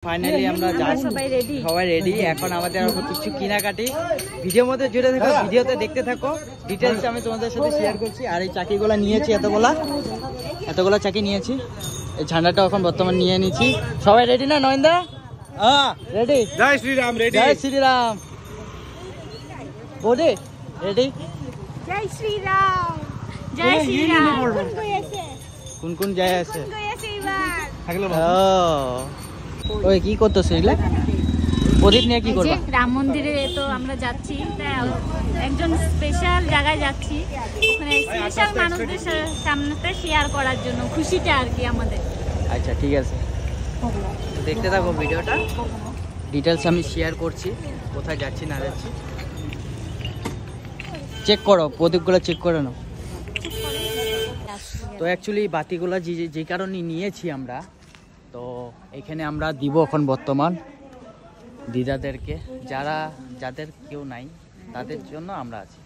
Finally আমরা সবাই ready. এখন আমাদের কিছু কেনাকাটি ভিডিওর মধ্যে জুড়ে থাকো, ভিডিওতে দেখতে থাকো, ডিটেলস আমি তোমাদের সাথে শেয়ার করছি। আর এই চাকিগুলো নিয়েছি, এতগুলা চাকি নিয়েছি। এই ঝান্ডাটা এখন বর্তমান নিয়ে নিয়েছি। সবাই রেডি না নয়নদা? রেডি। জয় শ্রীরাম। রেডি। জয় শ্রীরাম। Body ready. জয় শ্রীরাম। জয় শ্রীরাম। কোন কোন যায় আছে? এবার ওই কি করতেছে এগুলা? প্রদীপ নিয়ে কি করবে? রাম মন্দিরে তো আমরা যাচ্ছি, একজন স্পেশাল জায়গায় যাচ্ছি, ওখানে স্পেশাল মানুষদের সামনে শেয়ার করার জন্য, খুশিটা আর কি আমাদের। আচ্ছা ঠিক আছে, দেখতে থাকো ভিডিওটা, ডিটেলস আমি শেয়ার করছি, কোথায় যাচ্ছি না যাচ্ছি। চেক করো, প্রদীপগুলো চেক করে নাও। তো অ্যাকচুয়ালি বাতিগুলো যে কারণে নিয়েছি আমরা, তো এখানে আমরা দিব এখন বর্তমান দিদাদেরকে, যাদের কেউ নাই তাদের জন্য আমরা আছি।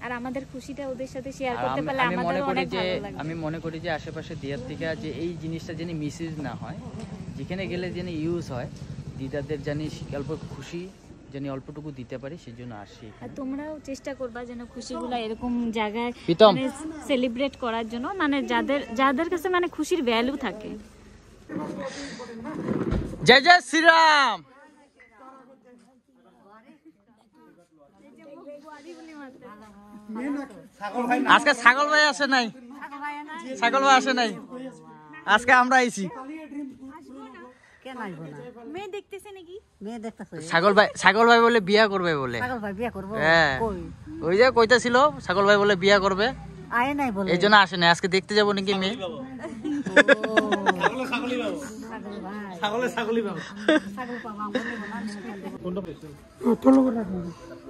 আর আমাদের খুশিটা ওদের সাথে শেয়ার করতে পারলে আমাদেরও অনেক ভালো লাগে। আমি মনে করি যে আশেপাশে দিদার থেকে যে এই জিনিসটা যেন মিসইউজ না হয়, যেখানে গেলে যেন ইউজ হয়, দিদাদের জানি অল্প খুশি যেন অল্পটুকু দিতে পারি, সেই জন্য আসি। আর তোমরাও চেষ্টা করবা যেন খুশিগুলো এরকম জায়গায় সেলিব্রেট করার জন্য, মানে যাদের কাছে মানে খুশির ভ্যালু থাকে। জয় জয় শ্রীরাম। আজকে ছাগল ভাই আসে নাই, আজকে আমরা আইছি। ছাগল ভাই বলে বিয়া করবে বলে। হ্যাঁ, ওই যে কইতাছিল ছাগল ভাই বলে বিয়া করবে, এই জন্য আসে নাই। আজকে দেখতে যাবো নাকি মেয়ে।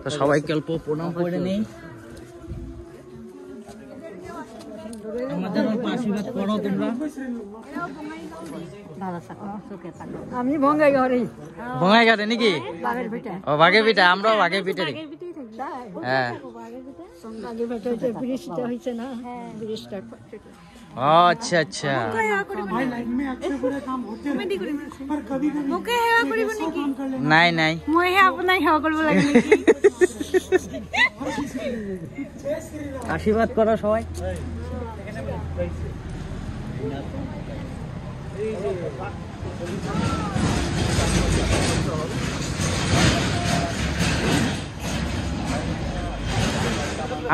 তো সবাইকে অল্প প্রণাম করে নেই, আমাদের অল্প আশীর্বাদ করো তোমরা। আমি বঙ্গাইগাঁওরে নাকি? ও বাঘের পিঠা, আমরাও বাঘের পিঠা। হ্যাঁ আচ্ছা আচ্ছা। নাই নাই, আশীর্বাদ করো সবাই।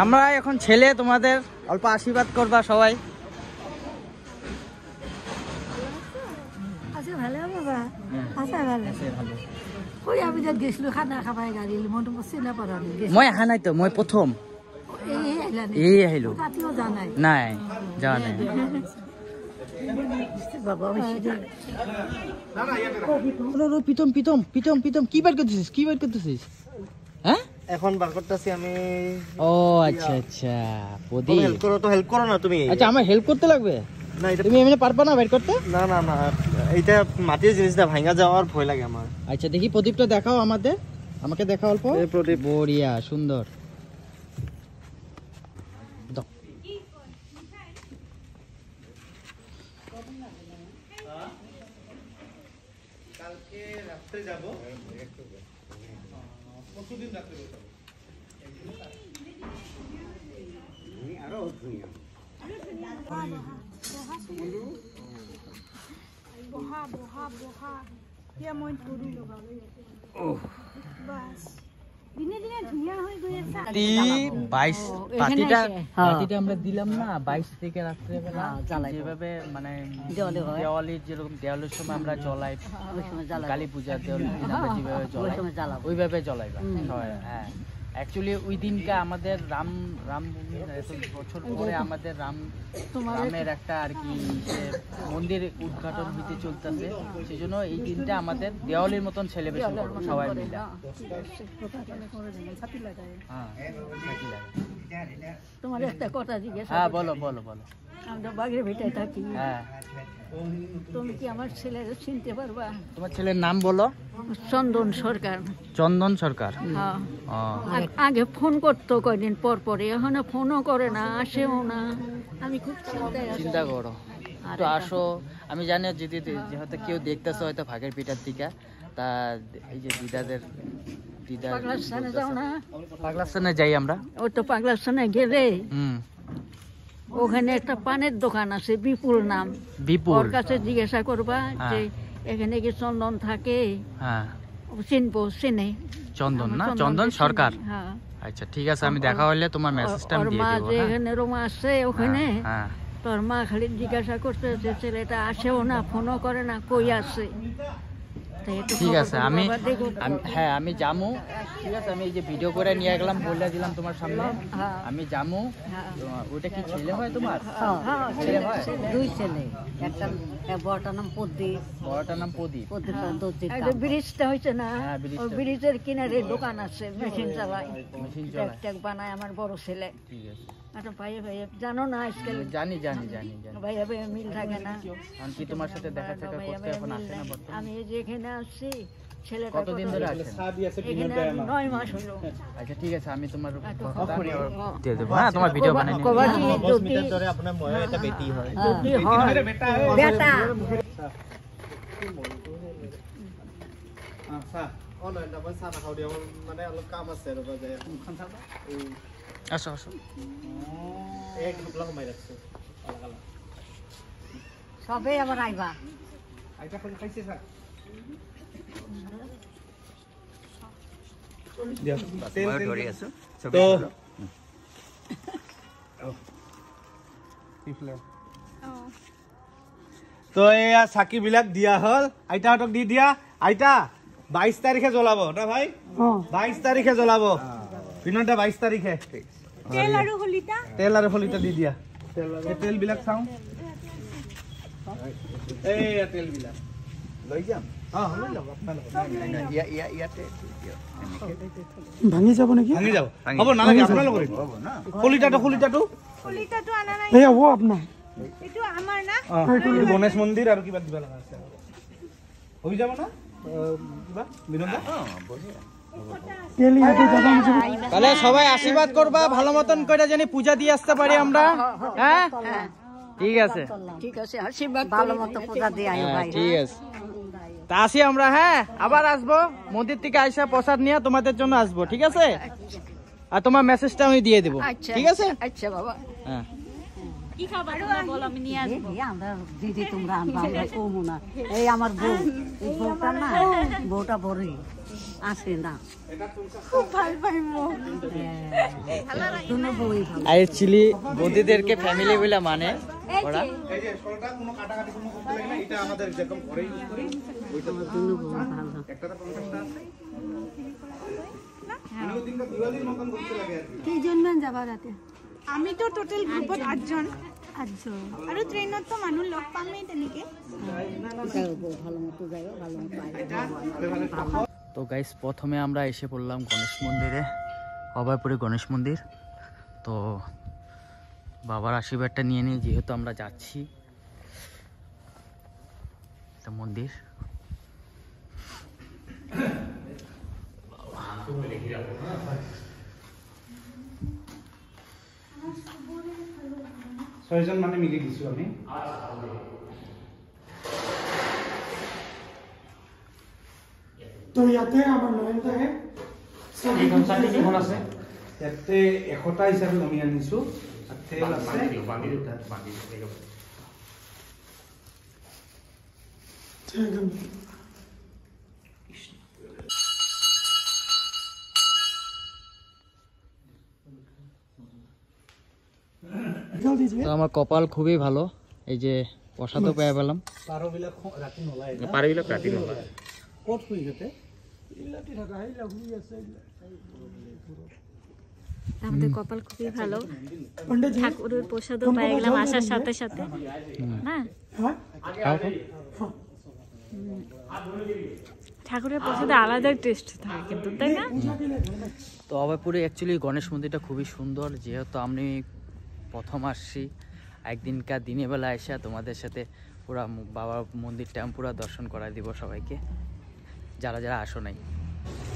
আমরা এখন ছেলে, তোমাদের অল্প আশীর্বাদ করবা সবাই। মই আহা নাই তো, মই প্রথম এই আহিলো। নাই যাওয়া নাই। পিতম পিতম পিতম পিতম কি বার করতেছিস? হ্যাঁ এখন বার করতেছি আমি। ও আচ্ছা আচ্ছা, প্রদীপ হেল্প করো না তুমি। আচ্ছা আমার হেল্প করতে লাগবে? না, তুমি এমনি পারবা না বের করতে? না না না, এইটা মাটির জিনিসটা ভাঙা যাওয়ার ভয় লাগে আমার। আচ্ছা দেখি প্রদীপটা দেখাও আমাকে দেখাও অল্প। প্রদীপ বড়িয়া, সুন্দর। কালকে রাত্রে যাব, পরশুদিন রাত্রে যাব। আরো ধুনিয়া বহা বহা বহা ইয়া মই ধুরি লগালো। ওহ বাস দিনে দিনে ধুনিয়া হয়ে গেছে। 22 পাতিটা আমরা দিলাম না 22 থেকে রাত্রে বেলা যেভাবে মানে দেওয়ালির যেরকম দেওয়ালির সময় আমরা জ্বলাই, কালী পূজা দেওয়ালির দিন আমরা যেভাবে জ্বলাই ওইভাবে জ্বলাইবা সবাই। হ্যাঁ অ্যাকচুয়ালি ওই দিনটা আমাদের রামভূমির এত বছর পরে আমাদের রামের একটা আর কি মন্দির উদ্ঘাটন হইতে চলতেছে, সেই জন্য এই দিনটা আমাদের দেওয়ালির মতন সেলিব্রেশন করবো সবাই মিলে। তোমার একটা কথা জিজ্ঞেস। হ্যাঁ বলো বলো বলো। আমরা বাগের ভিটায় থাকি। হ্যাঁ তুমি কি আমার ছেলের চিনতে পারবা? তোমার ছেলের নাম বলো। চন্দন সরকার। চন্দন সরকার। হ্যাঁ আগে ফোন করতো কয়দিন পর পরে, এখন ফোনও করে না, আসেও না। আমি খুব চিন্তা করো। একটু আসো। আমি জানি যদি যেহেতু কেউ দেখতেছে হয়তো ভাগের পিঠার দিকে, তা এই যে দিদাদের পাগলাস্থানে যাও না? পাগলাস্থানে যাই আমরা। ওই তো পাগলাস্থানে গেলে ওখানে একটা পানের দোকান আছে, বিপুল নাম। বিপুল, ওর কাছে জিজ্ঞাসা করবা যে এখানে কি চন্দন থাকে? হ্যাঁ চিনবো, চিনে। চন্দন না? চন্দন সরকার। হ্যাঁ আচ্ছা ঠিক আছে, আমি দেখা হলে তোমার মেসেজটা আমি দিয়ে দেব। এখানে রোমা আছে ওখানে, হ্যাঁ তোর মা খালি জিজ্ঞাসা করতে যে ছেলেটা আসেও না, ফোনও করে না, কই আছে। ঠিক আছে, হ্যাঁ আমি যামু। ঠিক আছে, আমি এই যে ভিডিও করে নিয়ে গেলাম, বলে দিলাম তোমার সামনে। আমি যামু। ওটা কি ছেলে হয় তোমার? ছেলে হয়? 2 ছেলে, একটা বড়টার নাম প্রদীপ। বড়টার নাম প্রদীপ। ব্রিজটা হয়েছে না, ওই ব্রিজের কিনারে দোকান আছে, মেশিন চালায়, ট্যাগ বানায় আমার বড় ছেলে। ঠিক আছে। আচ্ছা ভাইয়া ভাইয়া জানো না আজকাল? জানি ভাইয়া ভাইয়া মিল থাকে না। কি তোমার সাথে দেখা সাক্ষাৎ করতে এখন আসে না বর্তমানে? আমি এই যে এখানে আসছি, ছেলেটা কতদিন ধরে আছেন? এখানে 9 মাস হলো। আচ্ছা ঠিক আছে, আমি তোমার দিয়ে দেবো। হ্যাঁ তোমার ভিডিও বানাই নিয়ে। ধরে আপনার মনে এটা বেটি হয়। যদি হয় বেটা আচ্ছা অনলাইন নাম্বার সানা খাও দিও, মানে অলপ কাম আছে রবা যায়। আসো আসো। এক গ্রুপ লাগ মাই রাখছো আলাদা সবে আবার আইবা। আইটা কোন খাইছে স্যার? দিয়া তেল ধরে আছো তো তো এয়া সাকি বিলাক দিয়া হল, আইটা হটক দি দিয়া। আইটা 22 তারিখে জ্বলাবো না ভাই? 22 তারিখে জ্বলাবো। পিনটা 22 তারিখে। তেল আৰু হলিতা দি দিয়া। তেল বিলাক চাও। এই তেল বিলাক লৈ যাম। লৈ যাম আপোনালোক। ইয়াতে ভাঙি যাব নেকি? ভাঙি যাব। হ'ব নালাগে, আপোনালোক কৰিব। হ'ব না। হলিতাটো আনা নাই। এই হ'ব আপোনাৰ। এইটো আমাৰ না? এইটো গণেশ মন্দিৰ আৰু কিবা দিবা লাগা আছে। হৈ যাব না? কিবা বিনন্দা? বঢ়িয়া। তাহলে সবাই আশীর্বাদ করবা, ভালো মতন করে জানি পূজা দিয়ে আসতে পারি আমরা। হ্যাঁ ঠিক আছে, ঠিক আছে, আশীর্বাদ ভালো মতো পূজা দিয়ে আইও ভাই। ঠিক আছে, তা আসি আমরা। হ্যাঁ আবার আসবো, মন্দির থেকে আইসা প্রসাদ নিয়ে তোমাদের জন্য আসবো। ঠিক আছে, আর তোমার মেসেজটা আমি দিয়ে দেবো। ঠিক আছে? আচ্ছা বাবা। হ্যাঁ কি খাবার তোমরা বলো, আমি নিয়ে আসবো। আমরা দিদি তোমরা আনবা, আমরা কমু না। এই আমার বউ, এই বউটা না, বউটা বড়ই আসে না, খুব ভাল পাই মোক। দুনো বউই ভালো। অ্যাকচুয়ালি বৌদিদেরকে ফ্যামিলি বলে মানে ওরা। এই যে সলটা কোনো কাটাকাটি কোনো করতে লাগে না, এটা আমাদের যেরকম ঘরে ইউজ করি ওইটা দুনো বউ ভালো। একটা 50টা আছে। মানে ওই দিনটা দিওয়ালির মতন করতে লাগে আর কি। কেইজনমান যাবা তাতে? আমিতো টোটেল গ্ৰুপত 8জন। আৰু ট্ৰেইনত মানুহ লগ পামেই তেনেকে। ভালো মতো যাইও, ভালো মতো আইও। তো গাইস প্রথমে আমরা এসে পড়লাম গণেশ মন্দিরে, অভয়পুরে গণেশ মন্দির। তো বাবার আশীর্বাদটা নিয়ে নিই, যেহেতু আমরা যাচ্ছি একটা মন্দির। ছয়জন মানে মিলি দিছো আমি। তো ইয়াতে আমাৰ নয়নটা হে এইখন চাটি কেইখন আছে? ইয়াতে 100টা হিচাপে আমি আনিছো। তেল আছে তো আমার কপাল খুবই ভালো, এই যে প্রসাদও পেয়ে পেলাম। পারবিলাক রাতি নলাই না? পারবিলাক রাতি নলাই। ক'ত শুই যেতে? আমাদের কপাল খুবই ভালো, ঠাকুরের প্রসাদও পেয়ে গেলাম আসার সাথে সাথে না। ঠাকুরের প্রসাদে আলাদা টেস্ট থাকে কিন্তু, তাই না? তো অভয়পুরে অ্যাকচুয়ালি গণেশ মন্দিরটা খুবই সুন্দর। যেহেতু আমি প্রথম আসছি, একদিনকার দিনের বেলা এসে তোমাদের সাথে পুরা বাবার মন্দিরটা আমি পুরা দর্শন করাই দিব সবাইকে, যারা যারা আসো নাই।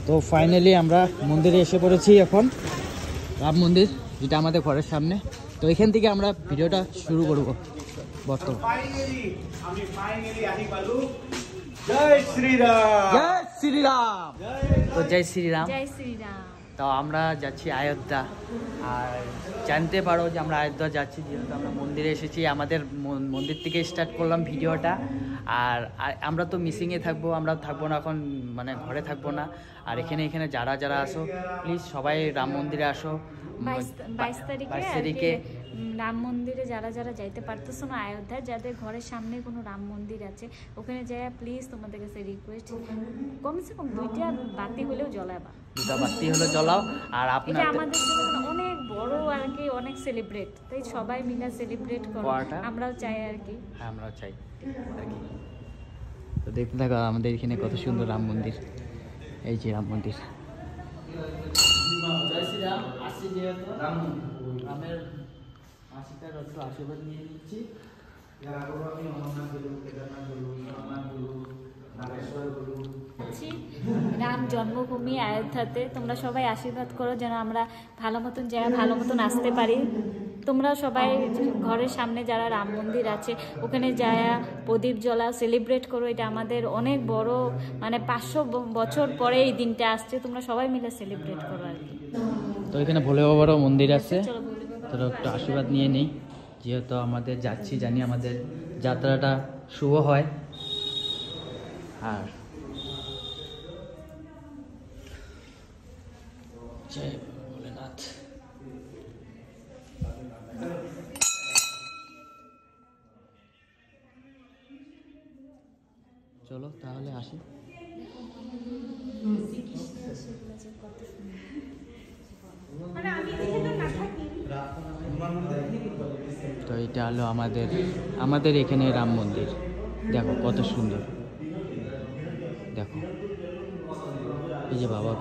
তো ফাইনালি আমরা মন্দিরে এসে পড়েছি এখন, রাম মন্দির, যেটা আমাদের ঘরের সামনে। তো এখান থেকে আমরা ভিডিওটা শুরু করব। ফাইনালি আমি আহি পালো জয় শ্রীরাম জয় শ্রীরাম। তো জয় শ্রীরাম। জয় শ্রীরাম। তো আমরা যাচ্ছি অযোধ্যা, আর জানতে পারো যে আমরা অযোধ্যা যাচ্ছি, যেহেতু আমরা মন্দিরে এসেছি। আমাদের মন্দির থেকে স্টার্ট করলাম ভিডিওটা। আর আমরা তো মিসিংয়ে থাকবো, আমরা থাকবো না এখন, মানে ঘরে থাকবো না। আর এখানে যারা আসো প্লিজ সবাই রাম মন্দিরে আসো। 22 তারিখে রাম মন্দিরে যারা যাইতে পারতেছো না অযোধ্যায়, যাদের ঘরের সামনে কোনো রাম মন্দির আছে, ওখানে যাই প্লিজ তোমাদের কাছে রিকোয়েস্ট, কমসে কম 2টা বাতি হলেও জ্বলাবা। 2টা বাতি হলেও জ্বলাও। আর এটা আপনার আমাদের জন্য অনেক বড় আর কি, অনেক সেলিব্রেট, তাই সবাই মিলে সেলিব্রেট করো, আমরাও চাই আর কি। হ্যাঁ, আমরাও চাই আর কি। তো দেখতে থাকো আমাদের এখানে কত সুন্দর রাম মন্দির। এই যে রাম মন্দির। জয় শ্রীরাম। আসছি যেহেতু রামের আশীর্বাদ একটু আশীর্বাদ নিয়ে নিচ্ছি। রাম জন্মভূমি অযোধ্যাতে তোমরা সবাই আশীর্বাদ করো যেন আমরা ভালো মতন আসতে পারি। তোমরা সবাই ঘরের সামনে যারা রাম মন্দির আছে ওখানে যায় প্রদীপ জ্বলাও, সেলিব্রেট করো। এটা আমাদের অনেক বড়, মানে 500 বছর পরে এই দিনটা আসছে, তোমরা সবাই মিলে সেলিব্রেট করো আর কি। তো এখানে ভোলে বাবারও মন্দির আছে, তো একটু আশীর্বাদ নিয়ে নিই। যেহেতু আমাদের যাচ্ছি, জানি আমাদের যাত্রাটা শুভ হয়। আর জয় ভোলেনাথ। চলো তাহলে আসি। তো এটা হলো আমাদের এখানে রাম মন্দির। দেখো কত সুন্দর, দেখো এই যে বাবা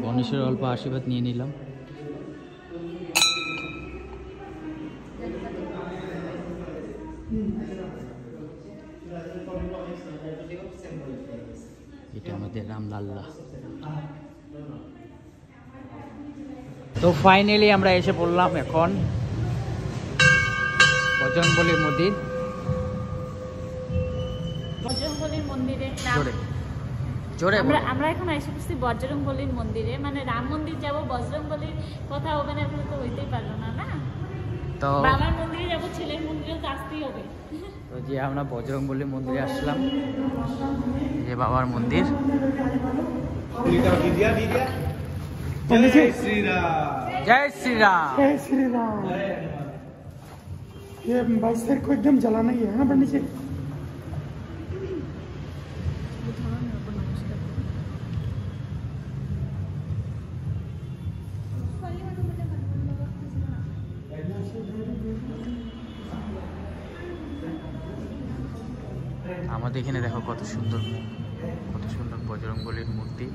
গণেশের অল্প আশীর্বাদ নিয়ে নিলাম। এটা আমাদের রামলাল্লা। তো ফাইনালি আমরা এসে পড়লাম এখন বজরংবলীর মন্দির। বজরংবলীর মন্দিরে জোরে আমরা এখন এসে পড়ছি বজরংবলীর মন্দিরে, মানে রাম মন্দির যাবো, বজরংবলীর কথা ওখানে তো হইতেই পারলো না। তো বাবার মন্দিরে যাবো, ছেলের মন্দিরে তো আসতেই হবে। তো যে আমরা বজরংবলীর মন্দিরে আসলাম, যে বাবার মন্দির। जय श्री राम। जय श्री राम। जय श्री राम। ये 22 तारीख को एकदम जलाना ही है ना पंडित जी? আমাদের এখানে দেখো কত সুন্দর বজরংবলীর মূর্তি।